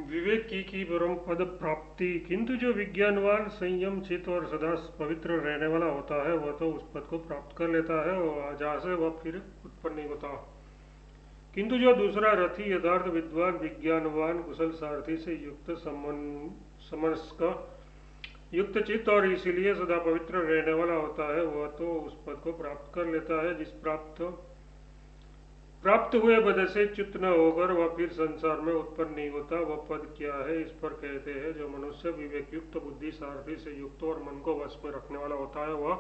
विवेक की परम पद प्राप्ति। किंतु जो विज्ञानवान संयम चित और सदा पवित्र रहने वाला होता है वह तो उस पद को प्राप्त कर लेता है और जहाँ से वह फिर उत्पन्न नहीं होता। किंतु जो दूसरा रथी यथार्थ विद्वान विज्ञानवान कुशल सारथी से युक्त समनस्क युक्त चित्त और इसीलिए सदा पवित्र रहने वाला होता है वह तो उस पद को प्राप्त कर लेता है। जिस प्राप्त हुए पद से च्युत न होकर वह फिर संसार में उत्पन्न नहीं होता। वह पद क्या है इस पर कहते हैं, जो मनुष्य विवेक युक्त बुद्धि सारथी से युक्त और मन को वश में रखने वाला होता है वह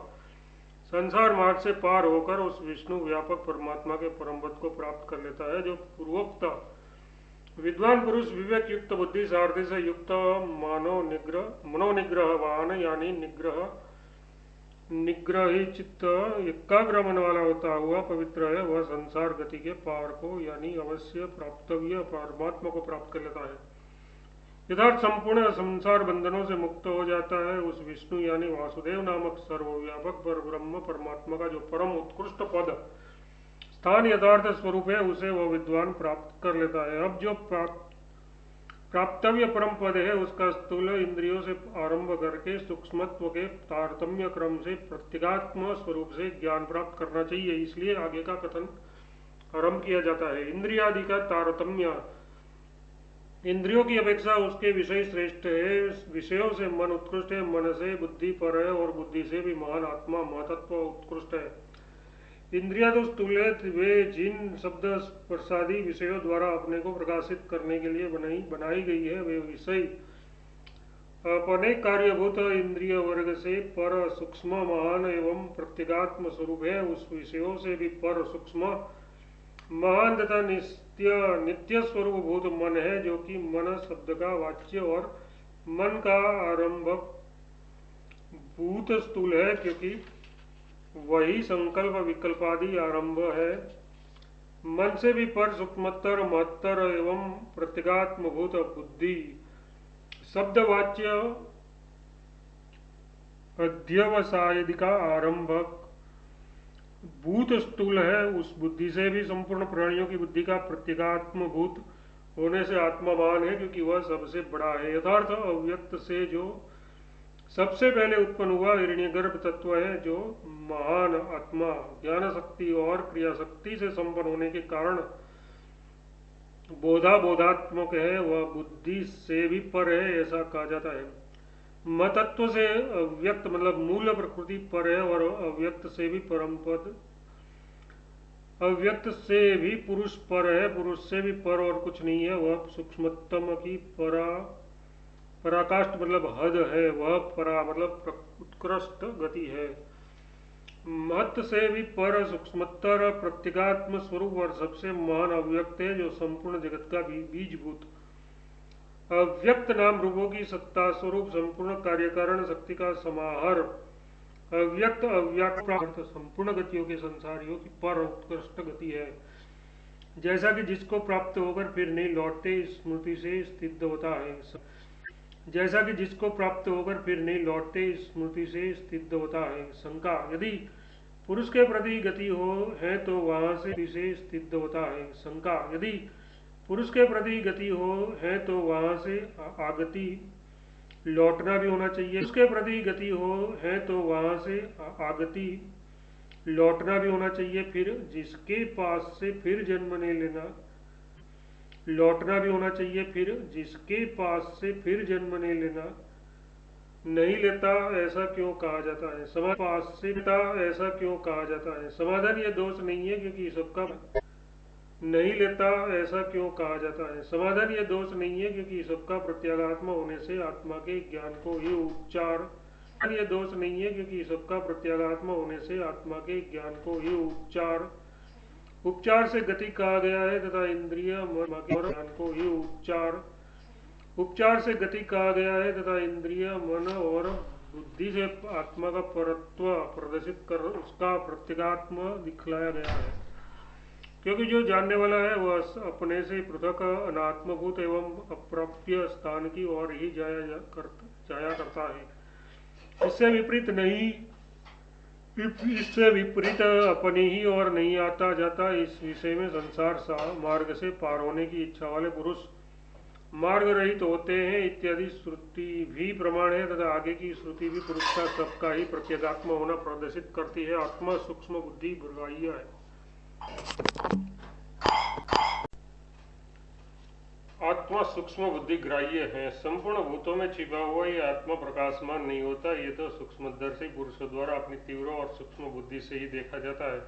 संसार मार्ग से पार होकर उस विष्णु व्यापक परमात्मा के परम पद को प्राप्त कर लेता है। जो पूर्वोक्त विद्वान पुरुष विवेक युक्त बुद्धि सारथी से युक्त मनोनिग्रहवान यानी निग्रही चित्त एकाग्र मन वाला होता हुआ पवित्र है, वह संसार गति के पार को यानी अवश्य प्राप्तव्य परमात्मा को प्राप्त कर लेता है। यथार्थ संपूर्ण संसार बंधनों से मुक्त हो जाता है। उस विष्णु यानी वासुदेव नामक सर्वव्यापक पर ब्रह्म परमात्मा का जो परम उत्कृष्ट पद स्थान यथार्थ स्वरूप है उसे वह विद्वान प्राप्त कर लेता है। अब जो प्राप्तव्य परम पद है उसका स्थूल इंद्रियों से आरंभ करके सूक्ष्मत्व के तारतम्य क्रम से प्रत्यगात्म स्वरूप से ज्ञान प्राप्त करना चाहिए। इसलिए आगे का कथन आरंभ किया जाता है। इंद्रियादि का तारतम्य, इंद्रियों की अपेक्षा उसके विषय श्रेष्ठ है, विषयों से मन उत्कृष्ट है, मन से बुद्धि पर है और बुद्धि से भी महान आत्मा महतत्व उत्कृष्ट है। इंद्रिया तो स्थूल है, वे जिन शब्द स्पर्शादि विषयों द्वारा अपने को प्रकाशित करने के लिए बनाई गई है वे विषय अपने कार्यभूत इंद्रिय वर्ग से पर सूक्ष्म महान एवं प्रत्यगात्म स्वरूप है। उस विषयों से भी पर सूक्ष्म महान तथा नित्य स्वरूप भूत मन है, जो कि मन शब्द का वाच्य और मन का आरंभक भूत स्थूल है, क्योंकि वही संकल्प विकल्पादि आरंभ है। मन से भी पर सूक्ष्मतर महत्तर एवं प्रत्यगात्म भूत बुद्धि शब्दवाच्य अध्यवसायदि का आरंभक भूत स्थूल है। उस बुद्धि से भी संपूर्ण प्राणियों की बुद्धि का प्रत्यगात्म भूत होने से आत्मा महान है, क्योंकि वह सबसे बड़ा है। यथार्थ अव्यक्त से जो सबसे पहले उत्पन्न हुआ हिरण्यगर्भ तत्व है, जो महान आत्मा ज्ञान शक्ति और क्रिया शक्ति से संपन्न होने के कारण बोधात्मक है, वह बुद्धि से भी पर है ऐसा कहा जाता है। मतत्व से अव्यक्त मतलब मूल प्रकृति पर है और अव्यक्त से भी परम पद, अव्यक्त से भी पुरुष पर है, पुरुष से भी पर और कुछ नहीं है। वह सूक्ष्मतम की पराकाष्ठ मतलब हद है, वह परा मतलब उत्कृष्ट गति है। महत्व से भी पर सूक्ष्मतर प्रत्यगात्म स्वरूप और सबसे महान अव्यक्त है, जो संपूर्ण जगत का बीजभूत अव्यक्त नाम रूपों की सत्ता स्वरूप संपूर्ण कार्यकारण शक्ति का समाहार अव्यक्त अव्यक्त संपूर्ण गतियों के संसारियों की पर उत्कृष्ट गति है। जैसा कि जिसको प्राप्त होकर फिर नहीं लौटते स्मृति से स्थित होता है, जैसा कि जिसको प्राप्त होकर फिर नहीं लौटते स्मृति से स्थित होता है। शंका, यदि पुरुष के प्रति गति हो है तो वहां से स्थित होता है। शंका, यदि पुरुष के प्रति गति हो है तो वहां से आगति लौटना भी होना चाहिए। उसके प्रति गति हो है तो वहां से आगति लौटना भी होना चाहिए। फिर जिसके पास से फिर जन्म नहीं लेना लौटना भी होना चाहिए। फिर जिसके पास से फिर जन्म नहीं लेना नहीं लेता ऐसा क्यों कहा जाता है? पास से ऐसा क्यों कहा जाता है? समाधान, ये दोष नहीं है क्योंकि सबका नहीं लेता ऐसा क्यों कहा जाता है? समाधान, ये दोष नहीं है क्योंकि सबका प्रत्यागात्मा होने से आत्मा के ज्ञान को ही उपचार ये दोष नहीं है क्योंकि सबका प्रत्यागात्मा होने से आत्मा के ज्ञान को ही उपचार से गति कहा गया है तथा इंद्रिय ज्ञान को ही उपचार से गति कहा गया है तथा इंद्रिय मन और बुद्धि से आत्मा का परत्व प्रदर्शित कर उसका प्रत्यगात्म दिखलाया गया है। क्योंकि जो जानने वाला है वह अपने से पृथक अनात्मभूत एवं अप्राप्य स्थान की ओर ही जाया करता है। इससे विपरीत अपनी ही और नहीं आता जाता। इस विषय में संसार मार्ग से पार होने की इच्छा वाले पुरुष मार्ग रहित होते हैं इत्यादि श्रुति भी प्रमाण है तथा आगे की श्रुति भी पुरुष का सबका ही प्रत्यगात्म होना प्रदर्शित करती है। आत्मा सूक्ष्म बुद्धि ग्राह्य है। आत्मा सूक्ष्म बुद्धि ग्राह्य है। संपूर्ण भूतों में छिपा हुआ ये आत्मा प्रकाशमान नहीं होता। ये तो सूक्ष्मदर्शी पुरुषों द्वारा अपनी तीव्र और सूक्ष्म बुद्धि से ही देखा जाता है।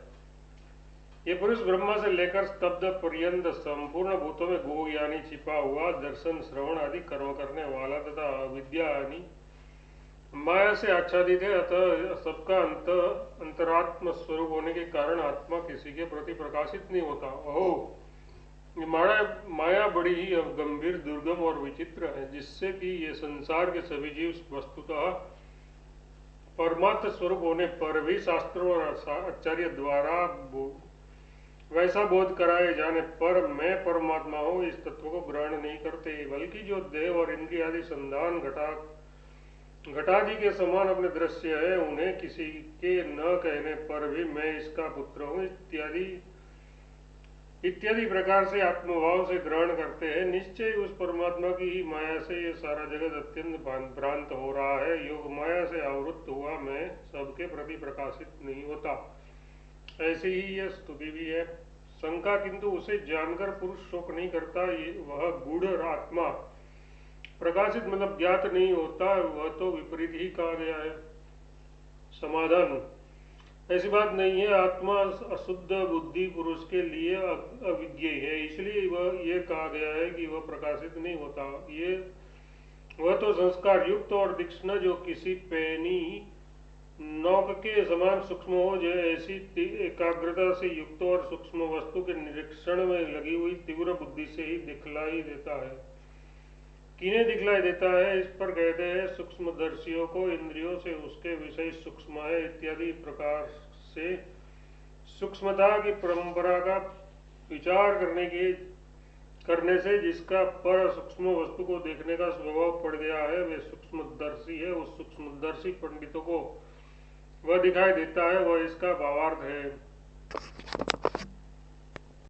ये पुरुष ब्रह्मा से लेकर स्तब्ध पर्यंत संपूर्ण भूतों में गो यानी छिपा हुआ दर्शन श्रवण आदि कर्म करने वाला तथा अविद्या यानी माया से आच्छादित है। अतः सबका अंतरात्म स्वरूप होने के कारण आत्मा किसी के प्रति प्रकाशित नहीं होता। ओह, माया बड़ी ही गंभीर, दुर्गम और विचित्र है, जिससे कि ये संसार के सभी जीव वस्तुतः परमात्म स्वरूप होने पर भी शास्त्रों और आचार्य द्वारा वैसा बोध कराए जाने पर मैं परमात्मा हूँ इस तत्व को ग्रहण नहीं करते, बल्कि जो देव और इंद्रिय आदि संधान घटादि के समान अपने दृश्य है, उन्हें किसी के न कहने पर भी मैं इसका पुत्र हूँ इत्यादि प्रकार से आत्मभाव से ग्रहण करते हैं। निश्चय उस परमात्मा की ही माया से ये सारा जगत अत्यंत भ्रांत हो रहा है। योग माया से आवृत्त हुआ मैं सबके प्रति प्रकाशित नहीं होता। ऐसी ही यह स्तुति भी है। शंका, किंतु उसे जानकर पुरुष शोक नहीं करता। ये वह गूढ़ आत्मा प्रकाशित मतलब ज्ञात नहीं होता, वह तो विपरीत ही कहा गया है। समाधान, ऐसी बात नहीं है। आत्मा अशुद्ध बुद्धि पुरुष के लिए अविज्ञेय है, इसलिए वह ये कहा गया है कि वह प्रकाशित नहीं होता। ये वह तो संस्कार युक्त और तीक्ष्ण जो किसी पैनी नौक के समान सूक्ष्म हो, जो ऐसी एकाग्रता से युक्त और सूक्ष्म वस्तु के निरीक्षण में लगी हुई तीव्र बुद्धि से ही दिखलाई देता है। किन्हें दिखलाई देता है, इस पर कहते हैं सूक्ष्मदर्शियों को इंद्रियों से उसके विषय सूक्ष्म है इत्यादि प्रकार से सूक्ष्मता की परंपरा का विचार करने से जिसका पर सूक्ष्म वस्तु को देखने का स्वभाव पड़ गया है, वे सूक्ष्मदर्शी है। उस सूक्ष्मदर्शी पंडितों को वह दिखाई देता है, वह इसका भावार्थ है।